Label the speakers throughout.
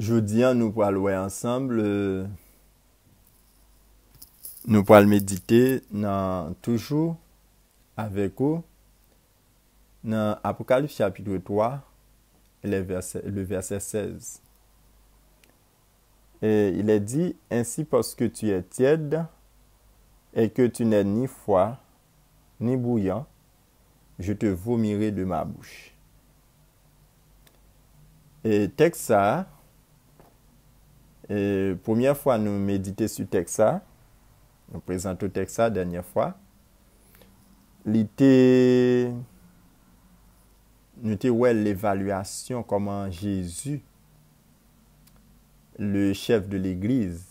Speaker 1: Jodi an nous pral wè ensemble, nous pral méditer dans toujours avec vous dans Apocalypse chapitre 3 le verset 16. Et il est dit, ainsi parce que tu es tiède et que tu n'es ni froid ni bouillant, je te vomirai de ma bouche. Et texte ça, et première fois nous méditer sur texte ça, nous présentons texte ça dernière fois. Nous ouais l'évaluation comment Jésus, le chef de l'église,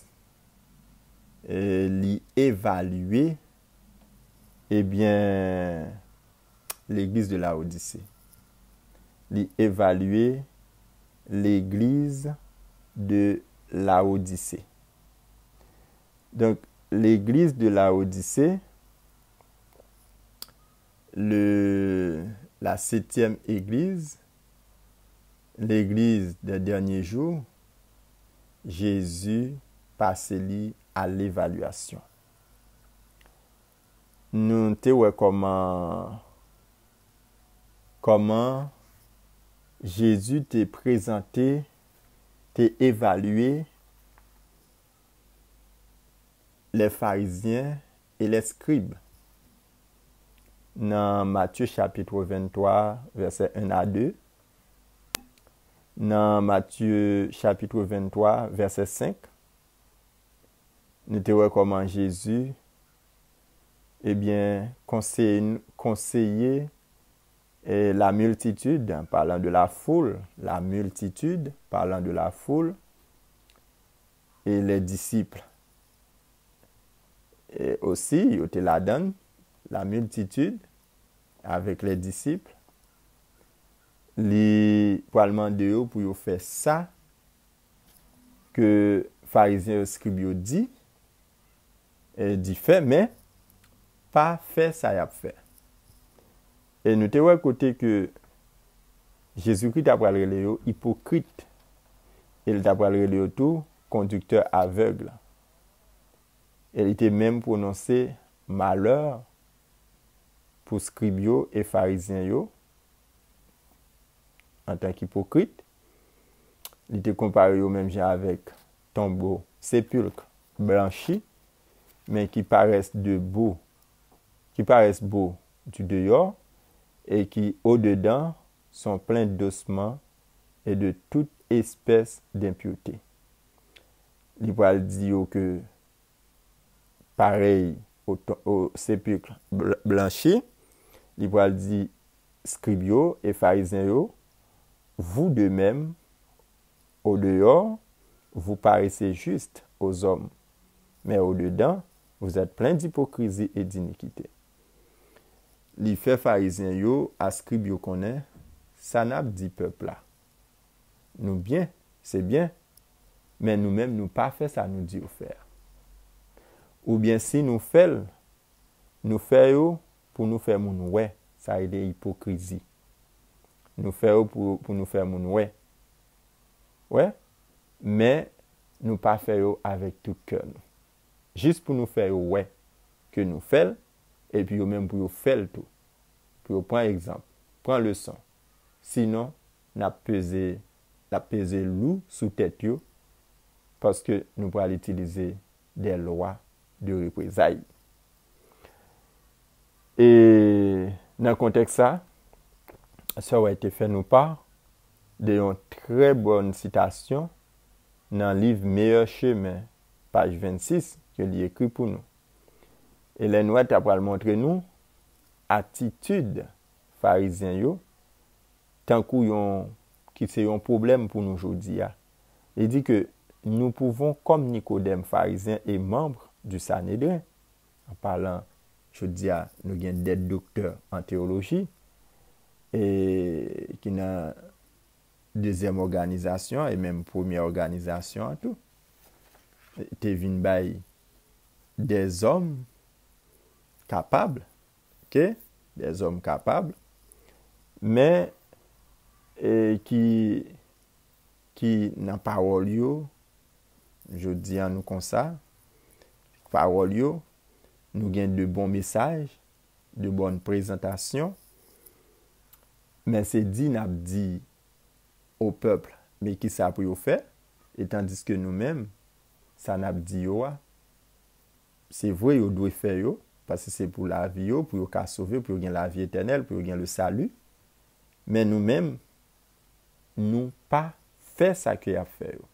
Speaker 1: évaluer l'église de Laodicée. Évaluer l'église de Laodicée. Donc, l'église de Laodicée, la 7e église, l'église des derniers jours, Jésus passe à l'évaluation. Nous te ouais comment Jésus t'est présenté, t'est évalué les pharisiens et les scribes. Dans Matthieu chapitre 23, verset 1 à 2. Dans Matthieu chapitre 23, verset 5. Nous te voyons comment Jésus, conseiller la multitude, parlant de la foule, et les disciples. Et aussi, il te la donne, la multitude, avec les disciples, les parlements de eux pour faire ça que pharisiens et scribes dit fait, mais pas fait ça y a fait. Et nous te voyons côté que Jésus-Christ a parlé les hypocrite, il t'a parlé les tout conducteur aveugle. Il était même prononcé malheur pour scribes et pharisiens en tant qu'hypocrite. Il était comparé au même genre avec tombeau, sépulcre blanchi, mais qui paraissent beaux du dehors et qui au dedans sont pleins d'ossements et de toute espèce d'impureté. Il va dire que pareil au sépulcre blanchi, il va dire scribes et pharisiens, vous de même, au dehors, vous paraissez juste aux hommes, mais au dedans, vous êtes plein d'hypocrisie et d'iniquité. Les faits pharisiens à scribes connaît, ça n'a dit peuple là. Nous bien, c'est bien, mais nous-mêmes nous pas fait ça nous dit faire. Ou bien si nous faisons pour nous faire mon ouais, ça est de hypocrisie. Nous faisons pour nous faire mon ouais. Ouais, mais nous pas faire avec tout cœur. Juste pour nous faire ouais que nous faisons et puis même pour nous faire tout. Pour prendre exemple, prendre leçon. Sinon, n'a pesé loup sous tête yo parce que nous pourrons utiliser des lois de représailles. Et dans le contexte ça a été fait nous part d'une très bonne citation dans le livre Meilleur chemin, page 26, que l'y écrit pour nous. Et les noirs t'apprennent montrer nous attitude pharisien yo tant qui c'est un problème pour nous aujourd'hui. Il dit que nous pouvons, comme Nicodème pharisien et membre du Sanhédrin, en parlant, je dis nous avons des docteurs en théologie et qui n'a deuxième organisation et même première organisation en tout. Te vin bay des hommes capables, ok? Des hommes capables, mais qui qui dans parole yo, je dis à nous comme ça, parole yo, nous gagnons de bons messages, de bonnes présentations, mais c'est dit n'a dit au peuple, mais qui ça pour faire, et tandis que nous-mêmes, ça n'a dit yo, c'est vrai yo doit faire yo, parce que c'est pour la vie yo, pour yo ka sauver, pour yo gagner la vie éternelle, pour yo gagner le salut, mais nous-mêmes, nous pas fait ça que a fait yo.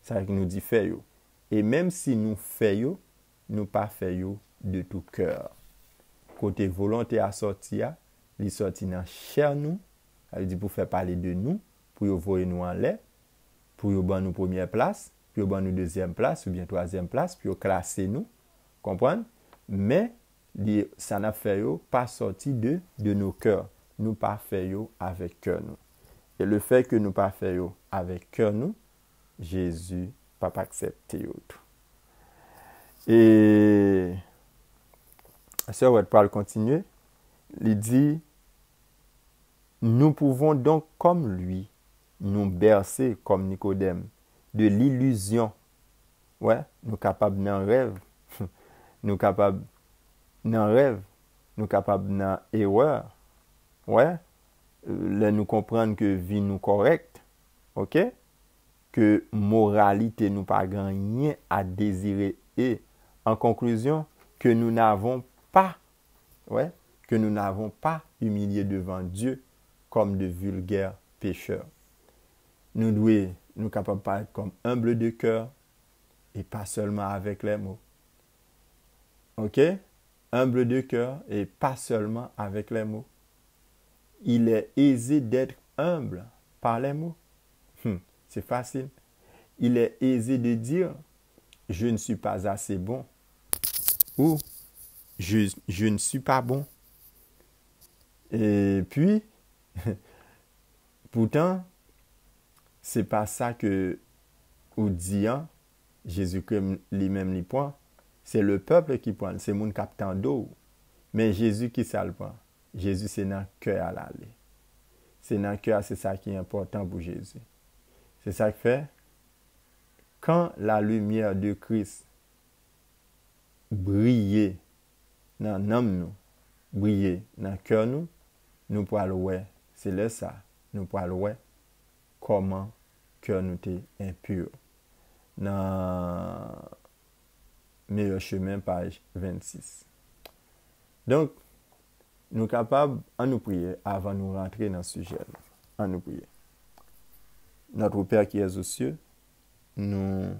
Speaker 1: Ça que nous dit fait yo. Et même si nous fait yo, nous pas fait yo de tout cœur. Côté volonté à sortir, li sorti dans chair nous, elle dit pour faire parler de nous, pour yo voyer nous en l'air, pour yo ban nous première place, pour yo ban nous deuxième place ou bien troisième place, pour yo classer nous. Comprendre? Mais ça n'a fait yo pas sorti de nos cœurs. Nous pas fait yo avec cœur nous. Et le fait que nous pas fait yo avec cœur nous, Jésus pas accepté yo tout. Et Sœur Wade parle continuer, il dit nous pouvons donc comme lui nous bercer comme Nicodème de l'illusion. Ouais, nous capables d'un rêve. Nous capables d'un rêve, nous capables d'un erreur. Ouais, là nous comprendre que vie nous correcte. OK? Que moralité nous pas rien à désirer et en conclusion que nous n'avons pas que nous n'avons pas humilié devant Dieu comme de vulgaires pécheurs. Nous capables pas être comme humble de cœur et pas seulement avec les mots. OK? Humble de cœur et pas seulement avec les mots. Il est aisé d'être humble par les mots. C'est facile. Il est aisé de dire je ne suis pas assez bon ou je ne suis pas bon. Et puis, pourtant, c'est pas ça que ou dit Jésus-Christ lui-même lui prend. C'est le peuple qui prend, c'est mon captain d'eau. Mais Jésus qui ça le prend? Jésus c'est dans le cœur à l'aller. C'est dans le cœur, c'est ça qui est important pour Jésus. C'est ça qui fait quand la lumière de Christ brille dans l'âme nous, brille dans le cœur nous, nous pouvons voir, c'est là ça, nous pouvons voir comment cœur nous est impur. Dans Meilleur chemin, page 26. Donc, nous sommes capables de nous prier avant de nous rentrer dans le sujet. À nous prier. Notre Père qui est aux cieux, nous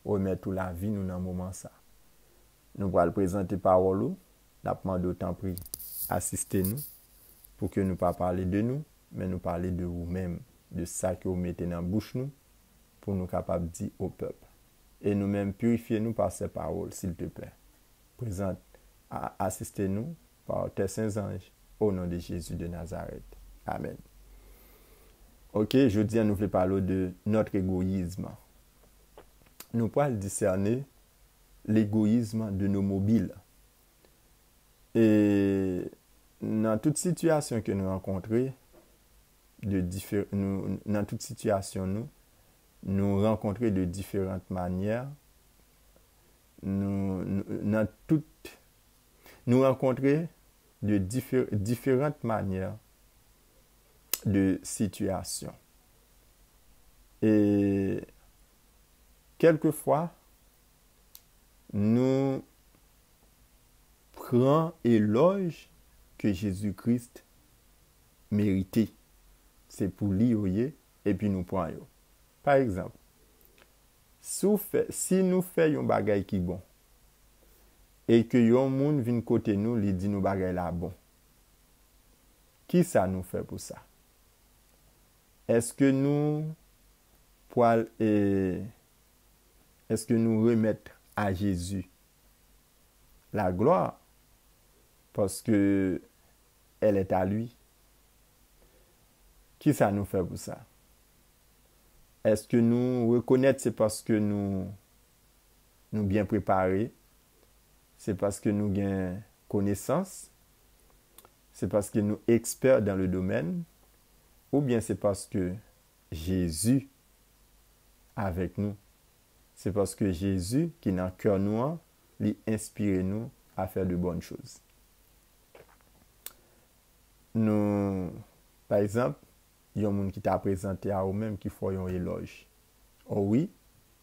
Speaker 1: remettons la vie nous dans le moment ça. Nous allons présenter parole, nous demandons d'autant pris, assistez-nous pour que nous ne pas parler de nous, mais nous parler de vous-même, de ça que vous mettez dans la bouche nous, pour nous capables de dire au peuple. Et nous-mêmes purifiez-nous par ces paroles, s'il te plaît. Présente, assistez-nous par tes saints anges, au nom de Jésus de Nazareth. Amen. Ok, je dis à nous voulons parler de notre égoïsme. Nous pouvons discerner l'égoïsme de nos mobiles. Et dans toute situation que nous rencontrons, dans toute situation, nous rencontrer de différentes manières, nous rencontrer de différentes manières de situation. Et quelquefois, nous prenons éloge que Jésus-Christ méritait. C'est pour lui, et puis nous prenons. Par exemple, si nous faisons un bagay qui bon, et que yon moun vin côté nous, li dit nous bagay la bon, qui ça nous fait pour ça? Est-ce que nous remettons à Jésus la gloire parce que elle est à lui? Qui ça nous fait pour ça? Est-ce que nous reconnaître c'est parce que nous bien préparés? C'est parce que nous avons connaissance? C'est parce que nous experts dans le domaine? Ou bien c'est parce que Jésus avec nous. C'est parce que Jésus, qui est dans le cœur nous, lui inspire nous à faire de bonnes choses. Nous, par exemple, il y a un monde qui t'a présenté à eux-mêmes qui font un éloge. Oh oui,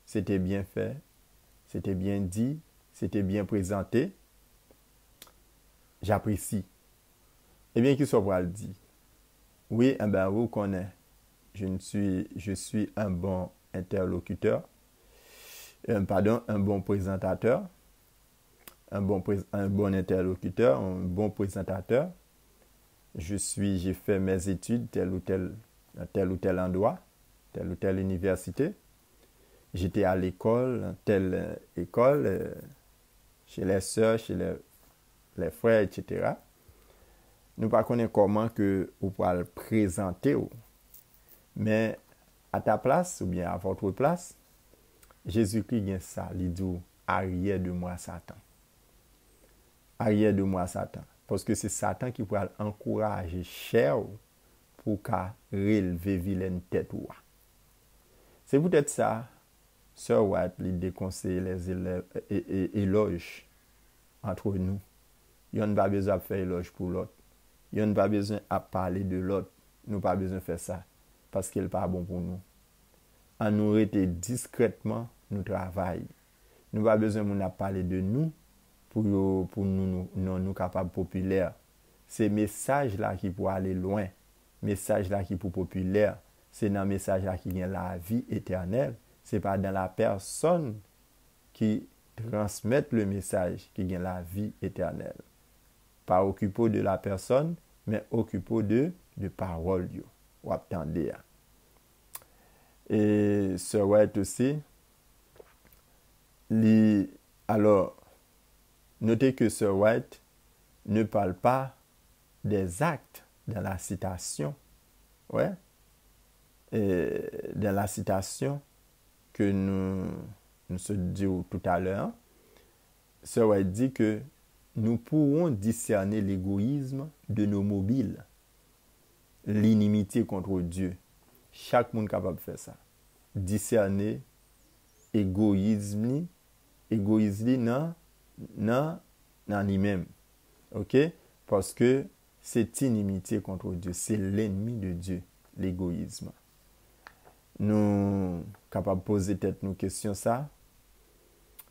Speaker 1: c'était bien fait, c'était bien dit, c'était bien présenté. J'apprécie. Eh bien, qui soit pour le dire? Oui, eh ben, vous connaissez. Je suis un bon interlocuteur, un bon présentateur, un bon interlocuteur, un bon présentateur. J'ai fait mes études dans tel ou tel endroit, telle ou telle université. J'étais à l'école, dans telle école, chez les sœurs, chez les frères, etc. Nous ne connaissons pas comment que vous pouvez le présenter. Mais à ta place, ou bien à votre place, Jésus-Christ a ça, il dit arrière de moi Satan. Arrière de moi Satan. Parce que c'est Satan qui peut encourager cher pour qu'à relever vilaine tête. C'est peut-être ça, Sœur White, il déconseille les éloges entre nous. Il n'y a pas besoin de faire éloge pour l'autre. Il n'y a pas besoin de parler de l'autre. Nous n'avons pas besoin de faire ça. Parce qu'il n'est pas bon pour nous. En nous arrêter discrètement, nous travaillons. Nous n'avons pas besoin de parler de nous pour nous capables populaires. C'est message là qui peut aller loin. Message là qui peut populaire. C'est dans le message là qui vient la vie éternelle. Ce n'est pas dans la personne qui transmet le message qui vient la vie éternelle. Pas occupé de la personne, mais occupé de parole. Ou attendez. Et ce White aussi, alors, notez que ce White ne parle pas des actes dans la citation. Ouais. Et dans la citation que nous se disons tout à l'heure, ce White dit que nous pourrons discerner l'égoïsme de nos mobiles, l'inimitié contre Dieu. Chaque monde est capable de faire ça. Discerner égoïsme dans lui-même. OK? Parce que c'est inimitié contre Dieu. C'est l'ennemi de Dieu, l'égoïsme. Nous sommes capables de poser tête nos questions ça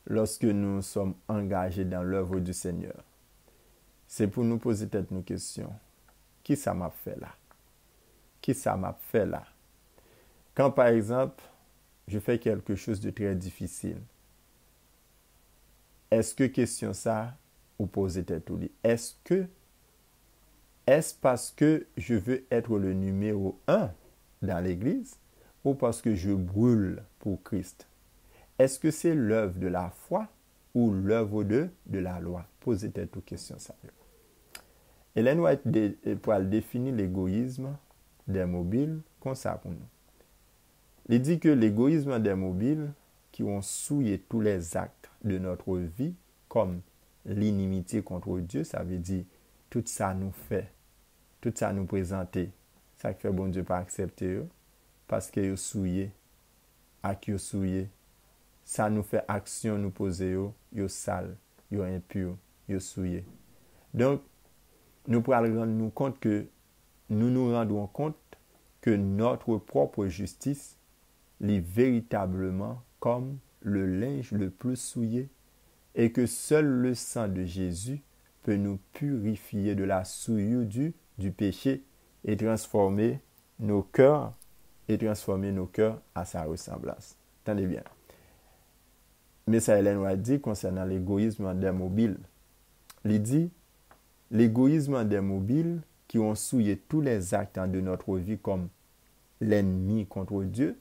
Speaker 1: lorsque nous sommes engagés dans l'œuvre du Seigneur. C'est pour nous poser tête nos questions. Qui ça m'a fait là? Qui ça m'a fait là? Quand par exemple, je fais quelque chose de très difficile, est-ce que question ça, ou poser tête ou est-ce parce que je veux être le numéro 1 dans l'église ou parce que je brûle pour Christ? Est-ce que c'est l'œuvre de la foi ou l'œuvre de la loi? Posez tête aux questions sérieuses. Ellen White pour définir l'égoïsme des mobiles comme ça pour nous. Il dit que l'égoïsme des mobiles qui ont souillé tous les actes de notre vie, comme l'inimitié contre Dieu, ça veut dire tout ça nous fait, tout ça nous présente, ça fait bon Dieu pas accepter parce que vous souillé, à qui vous souillé, ça nous fait action nous poser yo sale, yo impur, yo souillé. Donc nous pourrons rendre nous compte que nous rendons compte que notre propre justice est véritablement comme le linge le plus souillé et que seul le sang de Jésus peut nous purifier de la souillure du péché et transformer nos cœurs à sa ressemblance. Attendez bien. Mais ça, Ellen White dit concernant l'égoïsme des mobiles. Il dit, l'égoïsme des mobiles qui ont souillé tous les actes de notre vie comme l'ennemi contre Dieu,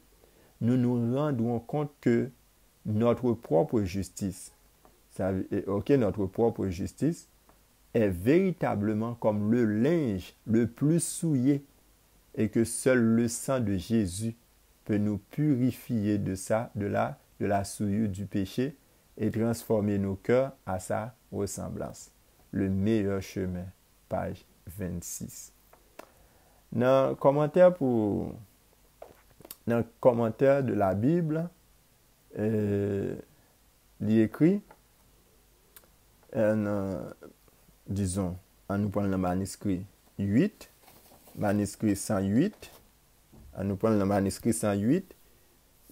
Speaker 1: nous nous rendons compte que notre propre justice, notre propre justice est véritablement comme le linge le plus souillé et que seul le sang de Jésus peut nous purifier de la souillure du péché et transformer nos cœurs à sa ressemblance. Le meilleur chemin, page 26. Dans le commentaire pour dans le commentaire de la Bible, il écrit, disons, en nous prenant le manuscrit 8, manuscrit 108, en nous prenant le manuscrit 108,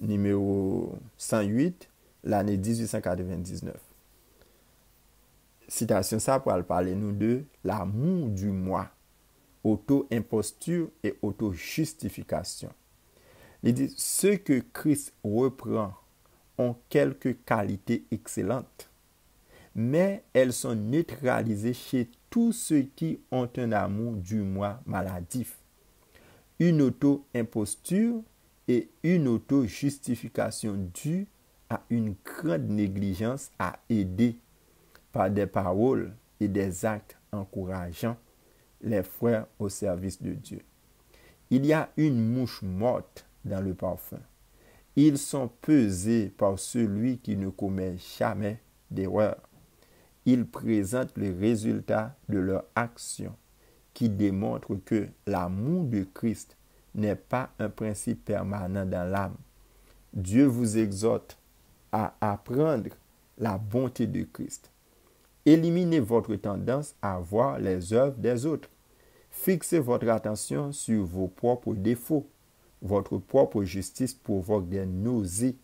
Speaker 1: numéro 108, l'année 1899. Citation ça pour parler nous de l'amour du moi, auto-imposture et auto-justification. Il dit, ceux que Christ reprend ont quelques qualités excellentes, mais elles sont neutralisées chez tous ceux qui ont un amour du moi maladif, une auto-imposture et une auto-justification due à une grande négligence à aider par des paroles et des actes encourageants les frères au service de Dieu. Il y a une mouche morte dans le parfum. Ils sont pesés par celui qui ne commet jamais d'erreur. Ils présentent le résultat de leur action qui démontre que l'amour de Christ n'est pas un principe permanent dans l'âme. Dieu vous exhorte à apprendre la bonté de Christ. Éliminez votre tendance à voir les œuvres des autres. Fixez votre attention sur vos propres défauts. Votre propre justice provoque des nausées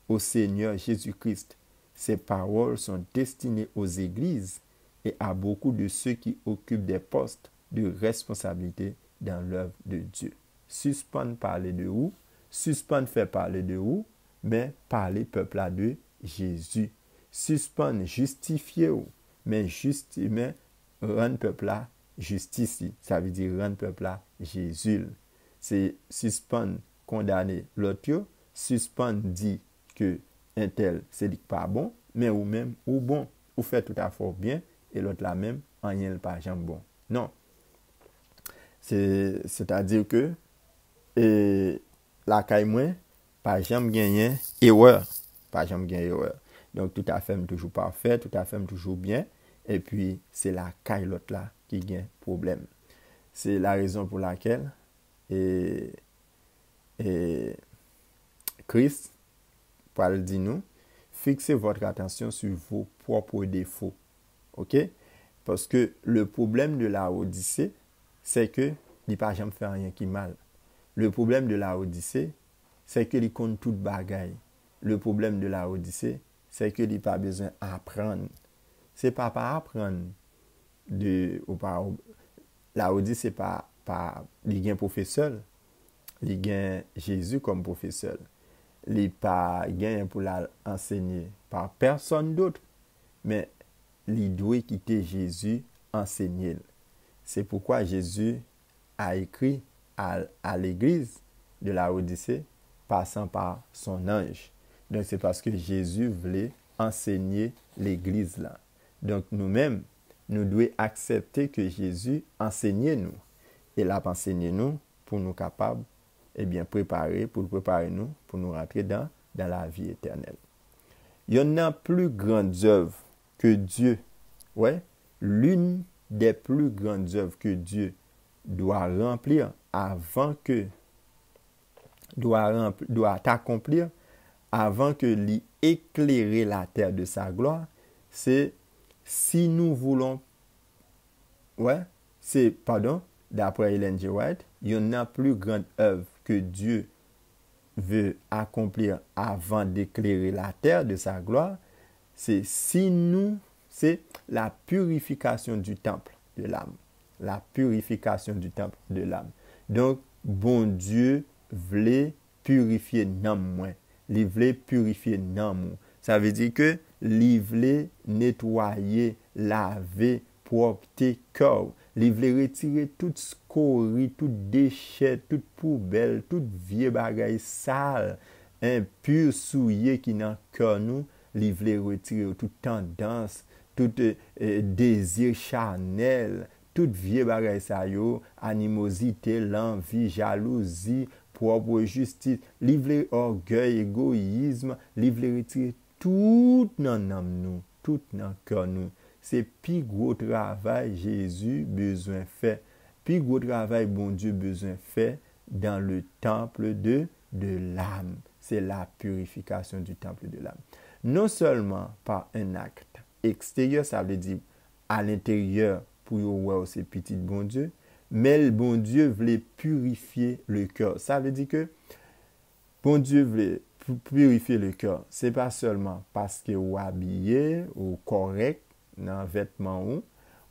Speaker 1: au Seigneur Jésus-Christ. Ces paroles sont destinées aux églises et à beaucoup de ceux qui occupent des postes de responsabilité dans l'œuvre de Dieu. Suspendre parler de où? Suspendre faire parler de où? Mais parler peuple là de Jésus. Suspendre justifier où? Mais rendre peuple là justice. Ça veut dire rendre peuple là Jésus. C'est suspendre condamner l'autre, suspendre dit que un tel c'est pas bon, mais ou même ou bon, ou fait tout à fait bien et l'autre là même en rien pas jamais bon. Non. C'est-à-dire que la caille moins pas jamais gagner erreur, pas jamais gagner erreur. Donc tout à fait toujours parfait, tout à fait toujours bien et puis c'est la caille l'autre là qui gagne problème. C'est la raison pour laquelle et Christ parle dit nous, fixez votre attention sur vos propres défauts. OK? Parce que le problème de la Odyssée, c'est que il pas jamais fait rien qui mal. Le problème de la Odyssée, c'est que il compte toute bagaille. Le problème de la Odyssée, c'est que il pas besoin d'apprendre. C'est pas apprendre la Odyssée pas il y a un professeur, il y a Jésus comme professeur. Il pas gain pour l'enseigner par personne d'autre, mais il doit quitter Jésus enseigner. C'est pourquoi Jésus a écrit à l'église de la Odyssée passant par son ange. Donc c'est parce que Jésus voulait enseigner l'église là. Donc nous-mêmes, nous devons accepter que Jésus enseigne nous. Et l'a enseigné nous pour nous capables préparer nous pour nous rentrer dans la vie éternelle. Il y en a plus grandes œuvres que Dieu. Ouais, l'une des plus grandes œuvres que Dieu doit remplir doit accomplir avant que lui éclairer la terre de sa gloire, c'est si nous voulons d'après Ellen G. White, il y en a plus grande œuvre que Dieu veut accomplir avant d'éclairer la terre de sa gloire, c'est la purification du temple de l'âme. La purification du temple de l'âme. Donc, bon Dieu voulait purifier l'âme moins. Il voulait purifier l'âme. Ça veut dire que il voulait nettoyer, laver, propter cœur. Il voulait retirer toute scorie, tout déchet, toute poubelle, toute vieille bagaille sale, impur, souillé qui dans cœur nous. Il voulait retirer toute tendance, tout désir charnel, toute vieille bagaille ça yo, animosité, l'envie, jalousie, propre justice, il voulait orgueil, égoïsme, il voulait retirer tout dans nous, tout dans cœur nous. C'est plus gros travail Jésus besoin fait. Plus gros travail bon Dieu besoin fait dans le temple de de l'âme. C'est la purification du temple de l'âme. Non seulement par un acte extérieur, ça veut dire à l'intérieur pour voir c'est petit bon Dieu, mais le bon Dieu voulait purifier le cœur. Ça veut dire que bon Dieu voulait purifier le cœur. C'est pas seulement parce que vous habillé ou correct dans vêtements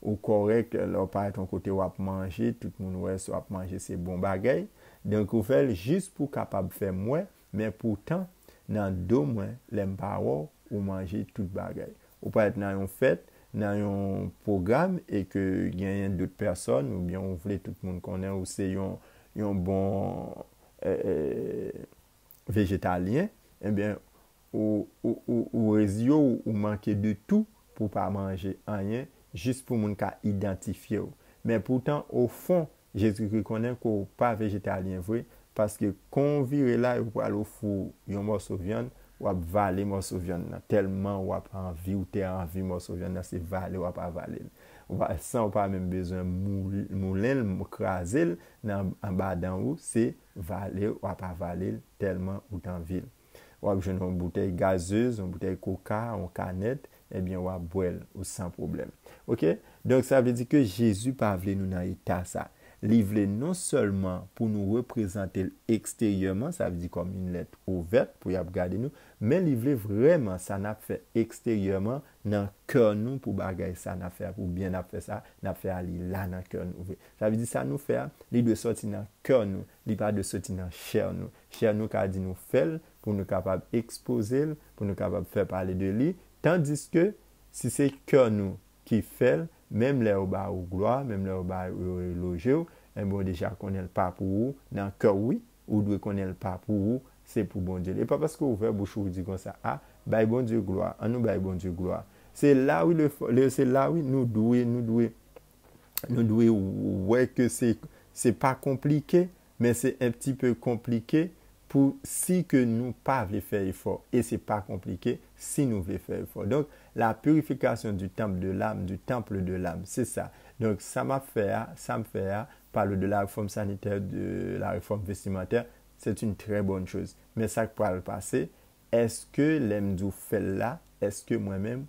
Speaker 1: ou correct là par ton côté ou à manger, tout le monde ouais soit manger c'est bon bagay. Donc vous fait juste pour capable faire moins, mais pourtant dans deux mois l'aime pas ou manger tout bagay. Ou pas être dans une fête, dans un programme et que il y a d'autres personnes ou bien on voulait tout le monde connaît ou c'est un bon végétalien, eh bien, ou résio ou manquer de tout pour pas manger rien, juste pour mon cas identifier. Mais pourtant, au fond, Jésus-Christ connaît qu'on pas végétalien vrai, parce que quand on vire là, ou aller au four, un morceau de viande, ou à valer morceau de viande, tellement ou à envie, ou t'es envie morceau de viande, c'est valer ou à pas valer. Sans pas même besoin mouler, craser en bas d'en haut, c'est valer ou pas valer tellement ou en ville. Ou avez une bouteille gazeuse, une bouteille coca, une canette, eh bien, ou à boire ou sans problème. OK? Donc, ça veut dire que Jésus pas voulu nous dans l'état ça. Livrer non seulement pour nous représenter extérieurement, ça veut dire comme une lettre ouverte pour y regarder nous, mais livrer vraiment ça n'a fait extérieurement dans le cœur nous pour bagailler ça n'a fait pour bien n'a fait ça n'a fait aller là dans le cœur nous. Ça veut dire ça nous fait il doit sortir dans le cœur nous, il pas de sortir dans chair nous. Chair nous qu'a dit nous faire pour nous capable exposer, pour nous capable faire parler de lui, tandis que si c'est cœur nous qui fait même les bas ou gloire, même les bas éloger, et bon déjà connaît pas pour vous, dans le cœur oui, ou doit connaître pas pour vous, c'est pour bon Dieu. Et pas parce que vous ouvrez bouche vous dit comme ça, ah, bah bon Dieu gloire, en nous bah bon Dieu gloire. C'est là où c'est là où nous devons ouais que c'est pas compliqué, mais c'est un petit peu compliqué pour si que nous pas voulons faire effort et c'est pas compliqué si nous voulons faire effort. Donc la purification du temple de l'âme, c'est ça. Donc ça me fait parler de la réforme sanitaire, de la réforme vestimentaire, c'est une très bonne chose. Mais ça pourra le passer. Est-ce que l'aime fait là? Est-ce que moi-même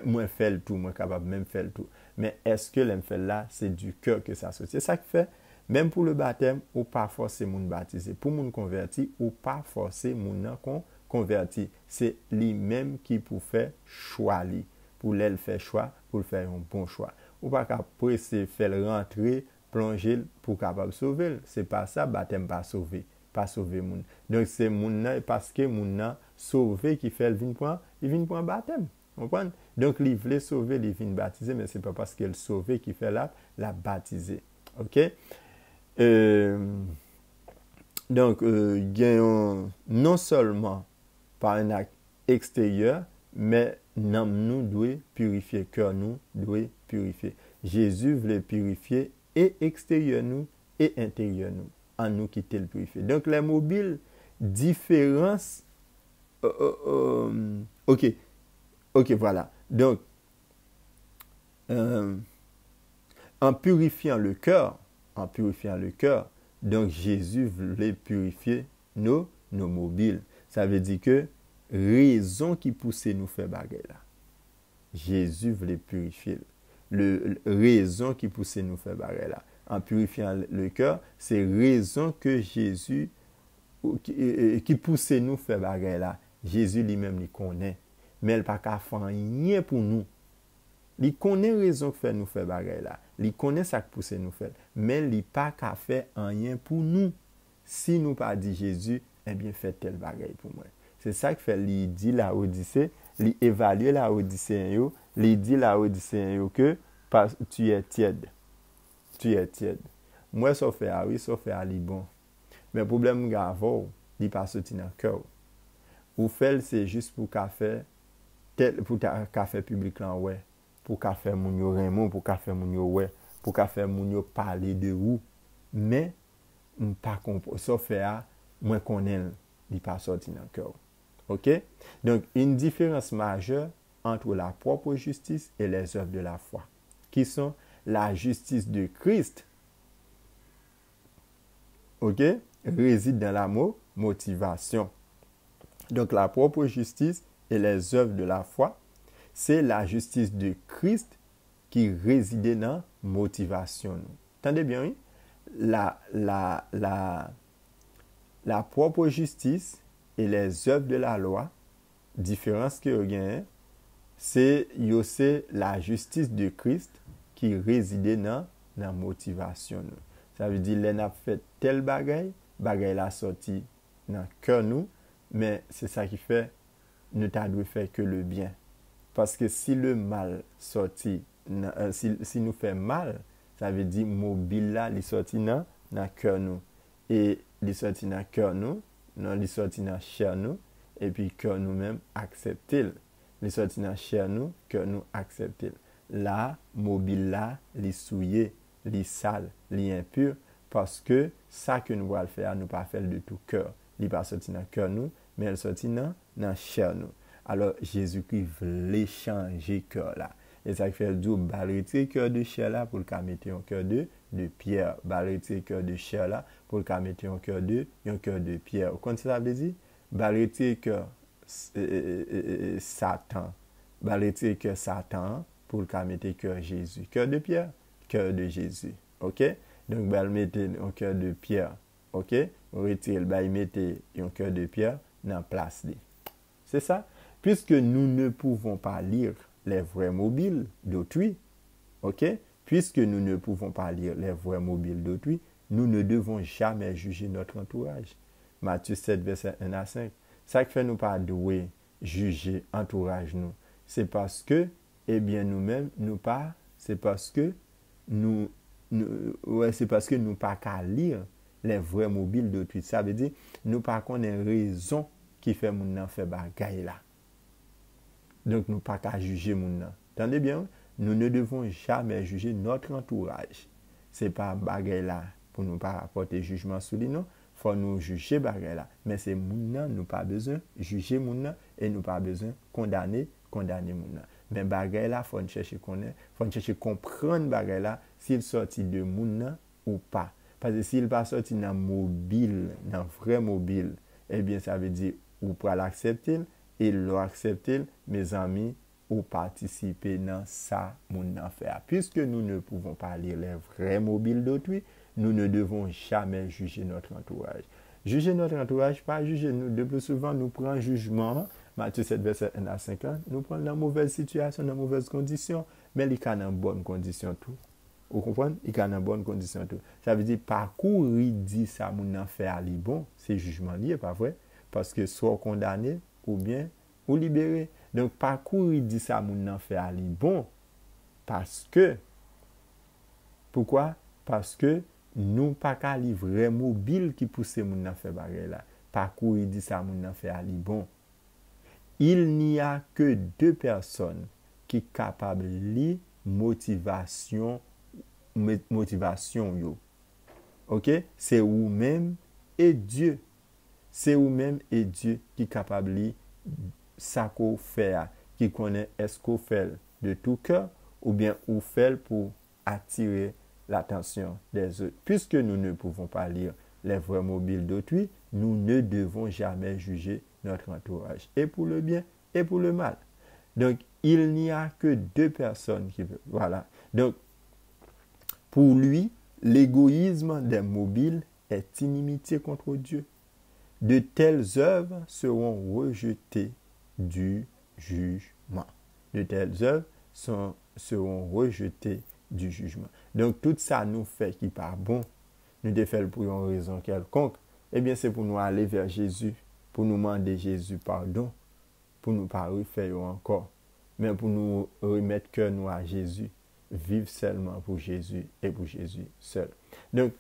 Speaker 1: moi fais le tout, moi capable même faire le tout. Mais est-ce que l'aime fait là, c'est du cœur que ça sortit? C'est ça qui fait. Même pour le baptême, ou pas forcer moun baptisé. Pour moun converti, ou pas forcer moun converti. C'est lui-même qui pour faire choix li. Pour l'elle faire choix, pour faire un bon choix. Ou pas qu'après c'est faire rentrer, plonger pour capable sauver. C'est pas ça, baptême pas sauver. Pas sauver moun. Donc c'est moun nan, parce que moun nan sauver qui fait le vin pour un baptême. Comprenez? Donc il voulait sauver, il vient baptiser, mais c'est pas parce qu'il sauvé qui fait la baptiser. OK? Donc, non seulement par un acte extérieur, mais nous doit purifier, cœur nous doit purifier. Jésus voulait purifier et extérieur nous et intérieur nous, en nous quitter le purifier. Donc, les mobiles, différence, ok, voilà. Donc, en purifiant le cœur, donc Jésus voulait purifier nos mobiles. Ça veut dire que raison qui poussait nous faire bagarre là. Jésus voulait purifier. Raison qui poussait nous faire bagarre là. En purifiant le cœur, c'est raison que Jésus qui poussait nous faire bagarre là. Jésus lui-même il connaît, mais il pas qu'à faire rien pour nous. Il connaît raison que fait nous faire bagarre là. Il connaît ça que pousse nous faire, mais il pas qu'à faire rien pour nous. Si nous pas dit Jésus, eh bien fait tel bagarre pour moi. C'est ça que fait il dit la Odyssée, il évalue la Odyssée yo, il dit la Odyssée yo que tu es tiède. Tu es tiède. Moi ça fait oui, ça fait ali bon. Mais problème grave, il pas sorti dans cœur. Ou fait c'est juste pour café tel pour ta café public là ouais. Pour qu'a faire moun yo remon, pour qu'a faire moun yo ouais, pour qu'a faire moun yo parler de ou, mais pas comprendre ça faire moi connais il pas sorti dans cœur. OK? Donc une différence majeure entre la propre justice et les œuvres de la foi, qui sont la justice de Christ. OK? réside dans la motivation. Donc la propre justice et les œuvres de la foi, c'est la justice de Christ qui résidait dans la motivation. Entendez bien, oui? La propre justice et les œuvres de la loi, différence que vous avez, c'est la justice de Christ qui résidait dans la motivation. Ça veut dire, l'on a fait tel bagay la sorti dans le cœur nous, mais c'est ça qui fait, nous t'avons fait que le bien. Parce que si le mal sorti, si nous fait mal, ça veut dire, mobile là, il sorti dans le cœur nous. Et il sorti dans le cœur nous, non, il sorti dans la chair nous, et puis cœur nous-mêmes accepter. Il sorti dans la chair nous, cœur nous accepter. Là, mobile là, il souillé, il sale, il impur, parce que ça que nous allons faire, nous pas faire de tout cœur. Il n'est pas sorti dans le cœur nous, mais il sorti dans la chair nous. Alors, Jésus-Christ voulait changer cœur là. Et ça fait le dire, retirer cœur de chair là pour le mettre un cœur de pierre. Retirer cœur de chair là pour le mettre un cœur de pierre. Vous comprenez ça veut dire? Retirer cœur Satan. Retirer cœur Satan pour le mettre cœur Jésus. Cœur de pierre, cœur de Jésus. OK? Donc, mettre un cœur de pierre. OK? Retirer, mettre un cœur de pierre dans la place. C'est ça? Puisque nous ne pouvons pas lire les vrais mobiles d'autrui, ok? Puisque nous ne pouvons pas lire les vrais mobiles d'autrui, nous ne devons jamais juger notre entourage. Matthieu 7, verset 1 à 5. Ça qui fait nous pas douer juger entourage nous. C'est parce que, eh bien, nous-mêmes, nous pas, c'est parce que nous pas qu'à lire les vrais mobiles d'autrui. Ça veut dire, nous pas connaît raison qui fait mon nan fait bagay là. Donc, nous pas qu'à juger mon nan. Entendez bien? Nous ne devons jamais juger notre entourage. C'est pas bagay là pour nous pas apporter jugement sur lui, non. Faut nous juger bagay là. Mais c'est mon nan, nous pas besoin juger mon nan et nous pas besoin condamner mon nan. Mais bagay là, faut nous chercher connaître, faut nous chercher comprendre bagay là s'il sorti de mon nan ou pas. Parce que s'il pas sorti dans mobile, dans vrai mobile, eh bien ça veut dire ou pour l'accepter et l'accepter, mes amis, ou participer dans ça mon affaire. Puisque nous ne pouvons pas lire les vrais mobiles d'autrui, nous ne devons jamais juger notre entourage. Juger notre entourage, pas juger nous. De plus souvent, nous prenons jugement. Matthieu 7, verset 1 à 5 ans, nous prenons dans mauvaise situation, dans mauvaise condition, mais il y a dans bonne condition tout. Vous comprenez? Il y a dans bonne condition tout. Ça veut dire, parcours, il dit ça mon affaire, bon, c'est jugement lié, pas vrai? Parce que soit condamné, ou bien, ou libéré. Donc, parcours, il dit ça, mon enfant Ali bon. Parce que, pourquoi? Parce que nous pas qu'à livrer mobile qui pousse mon enfant bagay là. Parcours, il dit ça, mon enfant Ali bon. Il n'y a que deux personnes qui sont capables de motivation yo. OK? C'est vous-même et Dieu. C'est vous-même et Dieu qui est capable de ça qu'on fait, qui connaît est-ce qu'on fait de tout cœur ou bien on fait pour attirer l'attention des autres. Puisque nous ne pouvons pas lire les vrais mobiles d'autrui, nous ne devons jamais juger notre entourage, et pour le bien et pour le mal. Donc, il n'y a que deux personnes qui veulent. Voilà. Donc, pour lui, l'égoïsme des mobiles est inimitié contre Dieu. De telles œuvres seront rejetées du jugement. De telles œuvres seront rejetées du jugement. Donc, tout ça nous fait qui pas bon, nous te fait pour une raison quelconque, eh bien, c'est pour nous aller vers Jésus, pour nous demander Jésus pardon, pour nous pas refaire encore, mais pour nous remettre cœur nous à Jésus, vivre seulement pour Jésus et pour Jésus seul. Donc,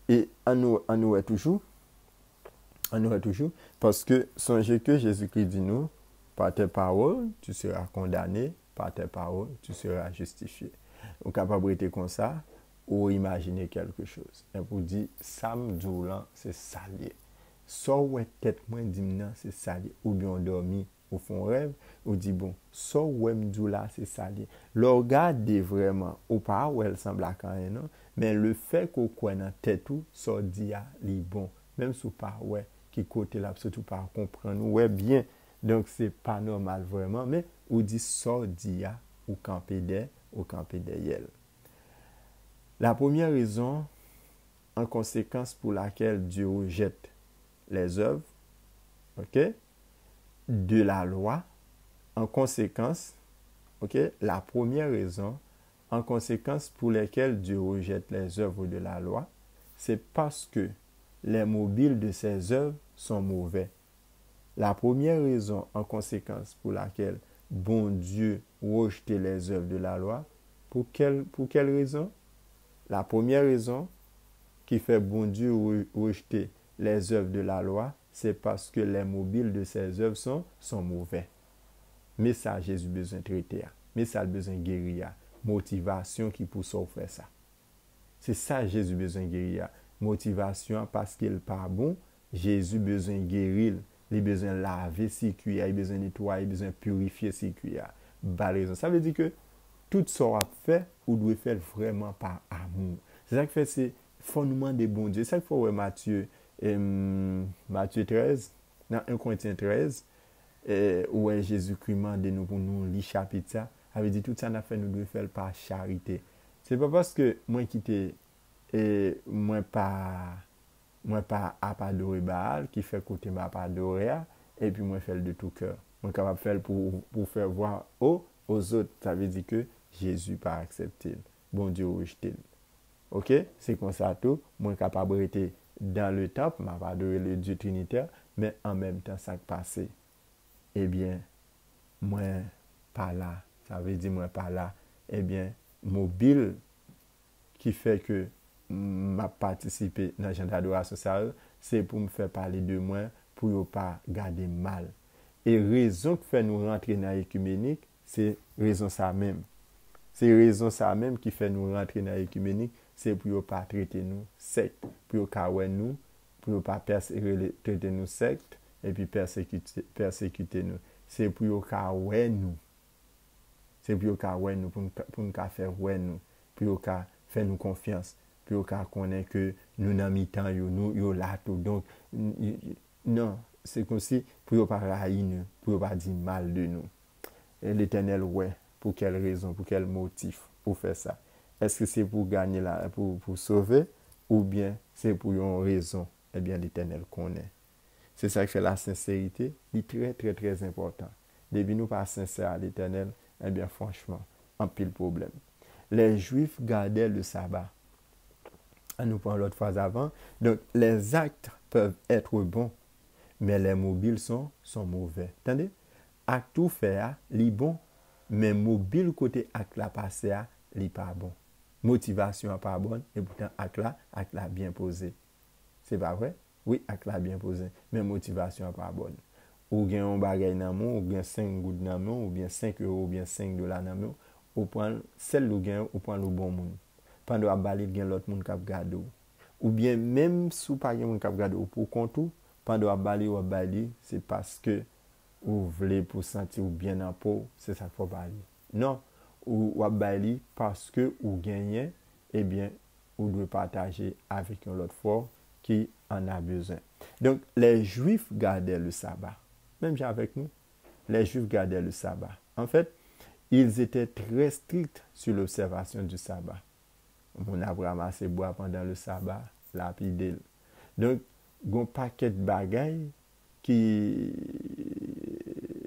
Speaker 1: et on nous est toujours, parce que songez que Jésus-Christ dit nous, par tes paroles, tu seras condamné, par tes paroles, tu seras justifié. Ou capable d'être comme ça, ou imaginer quelque chose. Et pour dire, ça me dit là, c'est salier. Soit ouais tête moins dit c'est salier. Ou bien on dormi, ou font rêve, ou dit bon, soit ouais me dit là, c'est salier. Le regarder vraiment, ou pas, ou elle semble à quand même, non? Mais le fait qu'on croit dans tête tout, ça dit à li bon. même si pas ouais qui côté là surtout pas comprendre ouais bien donc c'est pas normal vraiment mais ou dit ça dit ou camper derrière. La première raison en conséquence pour laquelle Dieu rejette les œuvres, OK, de la loi, en conséquence, OK, la première raison en conséquence pour laquelle Dieu rejette les œuvres de la loi, c'est parce que les mobiles de ces œuvres sont mauvais. La première raison en conséquence pour laquelle bon Dieu rejetait les œuvres de la loi, pour quelle raison? La première raison qui fait bon Dieu rejeter les œuvres de la loi, c'est parce que les mobiles de ces œuvres sont mauvais. Mais ça, Jésus a besoin de traiter. Mais ça a besoin de guérir. Motivation qui pousse à faire ça. C'est ça Jésus a besoin de guérir. Motivation parce qu'il n'est pas bon. Jésus a besoin de guérir. Il a besoin de laver ses cuillères. Il a besoin de nettoyer. Il a besoin de purifier ses cuillères. Ça veut dire que tout ce qu'on fait, on doit faire vraiment par amour. C'est ça qui fait, c'est fondement des bons dieux. C'est ça qu'il faut voir Matthieu 13, dans 1 Corinthiens 13, où Jésus-Christ demande nous pour nous lire chapitre ça. Avait dit tout ça n'a fait nous devons faire par charité. C'est pas parce que moi qui t'ai moi pas adorer Baal qui fait côté m'a pas adorer et puis moi faire de tout cœur. Moi capable faire pour faire voir aux autres. Ça veut dire que Jésus pas accepté. Bon Dieu rejeté. OK? C'est comme ça tout. Moi capable d'être dans le temple, m'a pas adorer le Dieu trinitaire, mais en même temps ça qui passé. Eh bien, moi pas là. Ça veut dire moi pas là. Eh bien, mobile qui fait que m'a participé dans l'agenda d'adoration ça, c'est pour me faire parler de moi, pour ne pas garder mal. Et raison qui fait nous rentrer dans l'écuménique, c'est raison ça même. C'est raison ça même qui fait nous rentrer dans l'écuménique, c'est pour ne pas traiter nous secte, pour ne pas traiter nous secte, et puis persécuter nous. C'est pour ne pas nous. C'est pour nous faire nous, pour faire nous confiance, pour connaître que nous n'avons mi-temps, nous là tout. Donc, non, c'est comme si pour ne pas railler nous, pour ne pas dire mal de nous. Et l'Éternel, ouais, pour quelle raison, pour quel motif pour faire ça? Est-ce que c'est pour gagner, pour sauver, ou bien c'est pour une raison? Eh bien, l'Éternel connaît. C'est ça qui fait la sincérité, c'est très, très, très important. Depuis nous pas sincères à l'Éternel, eh bien, franchement, un pile problème. Les Juifs gardaient le sabbat. Nous prenons l'autre phrase avant. Donc, les actes peuvent être bons, mais les mobiles sont mauvais. Attendez? Acte tout faire, li bon, mais mobile côté acte la passé, li pas bon. Motivation pas bonne, et pourtant acte la bien posé. C'est pas vrai? Oui, acte la bien posé, mais motivation pas bonne. Ou gen un bagay nan moun, ou gen 5 goud nan moun, ou bien 5 euros, ou bien 5 dollars nan moun, ou prend celle ou gen, ou prend le bon moun. Pendant à bali gen l'autre moun k'ap gade ou bien même sous pas gen moun k'ap gade ou pour compte ou pendant à bali c'est parce que ou voulez pour sentir ou bien en peau, c'est ça qu'il faut bali. Non, ou bali parce que ou gagne eh bien ou doit partager avec un autre fort qui en a besoin. Donc les Juifs gardaient le sabbat. Même avec nous, les Juifs gardaient le sabbat. En fait, ils étaient très stricts sur l'observation du sabbat. On a ramassé bois pendant le sabbat, lapidé. Donc, il y a un paquet de bagailles qui,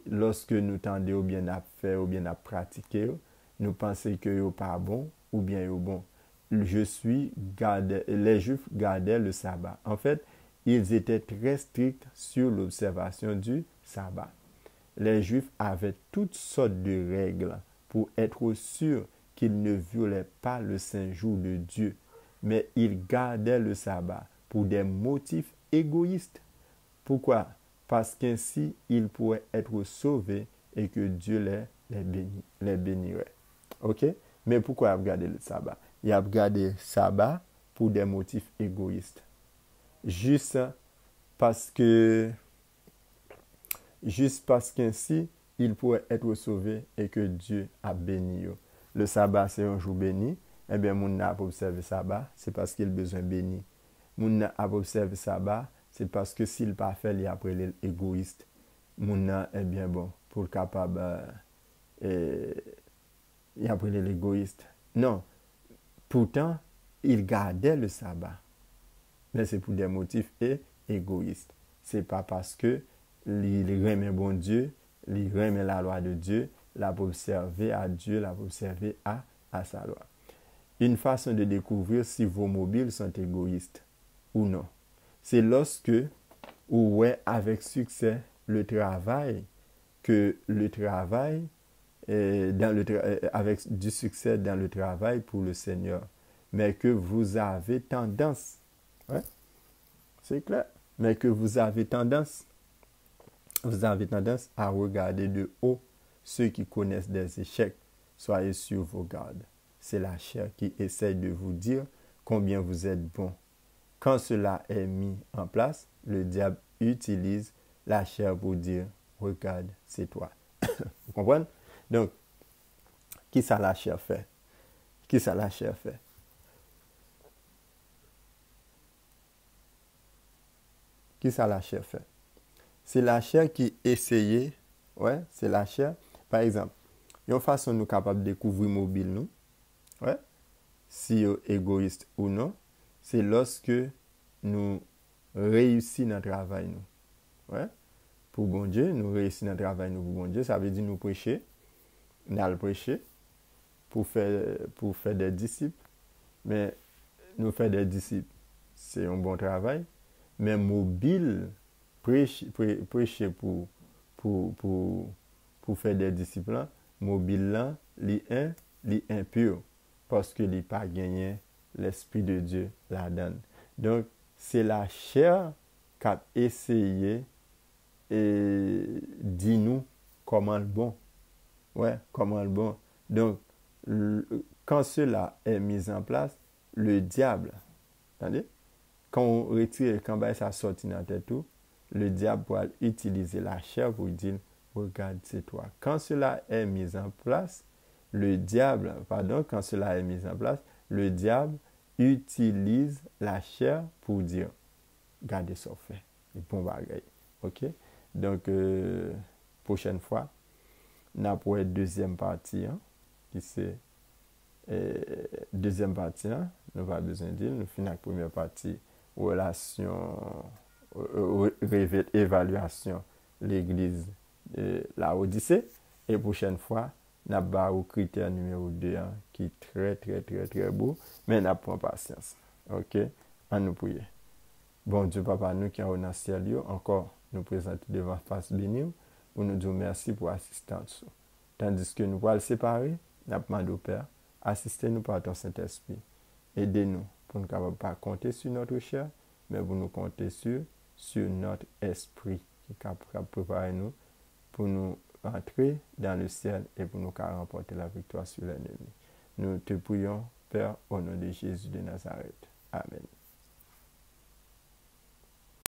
Speaker 1: lorsque nous tendons ou bien à faire ou bien à pratiquer, nous pensons que ce n'est pas bon ou bien c'est bon. Les Juifs gardaient le sabbat. En fait, ils étaient très stricts sur l'observation du sabbat. Les Juifs avaient toutes sortes de règles pour être sûrs qu'ils ne violaient pas le saint jour de Dieu, mais ils gardaient le sabbat pour des motifs égoïstes. Pourquoi? Parce qu'ainsi, ils pourraient être sauvés et que Dieu les bénirait. Ok? Mais pourquoi ils ont gardé le sabbat? Ils ont gardé le sabbat pour des motifs égoïstes. Juste parce qu'ainsi, ils pourraient être sauvés et que Dieu a béni. Le sabbat, c'est un jour béni. bien, moun n'a pas observé sabbat, c'est parce qu'il a besoin béni. Moun n'a pas observé sabbat, c'est parce que s'il pas fait, il après l'égoïste. Mon nan, eh bien bon, pour le capable, il après l'égoïste. Non, pourtant, il gardait le sabbat. Mais c'est pour des motifs égoïstes. C'est pas parce que il remet bon Dieu, il remet la loi de Dieu, la pour observer à Dieu, la pour observer à sa loi. Une façon de découvrir si vos mobiles sont égoïstes ou non, c'est lorsque ou ouais avec succès le travail que le travail avec du succès dans le travail pour le Seigneur, mais que vous avez tendance, ouais, c'est clair, mais que vous avez tendance à regarder de haut ceux qui connaissent des échecs. Soyez sur vos gardes. C'est la chair qui essaye de vous dire combien vous êtes bon. Quand cela est mis en place, le diable utilise la chair pour dire regarde, c'est toi. Vous comprenez? Donc, qui ça la chair fait? Qui ça la chair fait? Qui ça la chair fait? C'est la chair qui essayait, ouais, c'est la chair. Par exemple, il y a une façon nous capable de découvrir mobile nous, ouais, si égoïste ou non, c'est lorsque nous réussissons notre travail nous, ouais. Pour bon Dieu, nous réussissons notre travail nous pour bon Dieu, ça veut dire nous prêcher, nous allons prêcher pour faire des disciples, mais nous faire des disciples, c'est un bon travail, mais mobile prêcher pour faire des disciples là, mobile là, li impur parce que li pas gagné l'esprit de Dieu la donne. Donc c'est la chair qui a essayé et dit nous comment le bon. Ouais, comment le bon. Donc quand cela est mis en place, le diable, attendez, quand on retire, quand ça sortit dans la tête tout, le diable va utiliser la chair pour dire regarde, c'est toi. Quand cela est mis en place, quand cela est mis en place, le diable utilise la chair pour dire regardez ça fait, et bon bagaille. OK? Donc prochaine fois, on a pour deuxième partie qui c'est deuxième partie, nous pas besoin de dire, nous finissons la première partie relation évaluation l'église de la Odyssée et prochaine fois n'a pas au critère numéro 2 qui est très très très très beau mais n'a pas patience. OK, à nous prier. Bon Dieu papa nous qui en dans ciel encore nous présenter devant face bénie pour nous dire merci pour assistance tandis que nous va le séparer n'a pas au Père assistez-nous par ton Saint-Esprit, aidez-nous pour ne pas compter sur notre chair mais pour nous compter sur notre esprit qui est capable de préparer nous pour nous entrer dans le ciel et pour nous remporter la victoire sur l'ennemi. Nous te prions, Père, au nom de Jésus de Nazareth. Amen.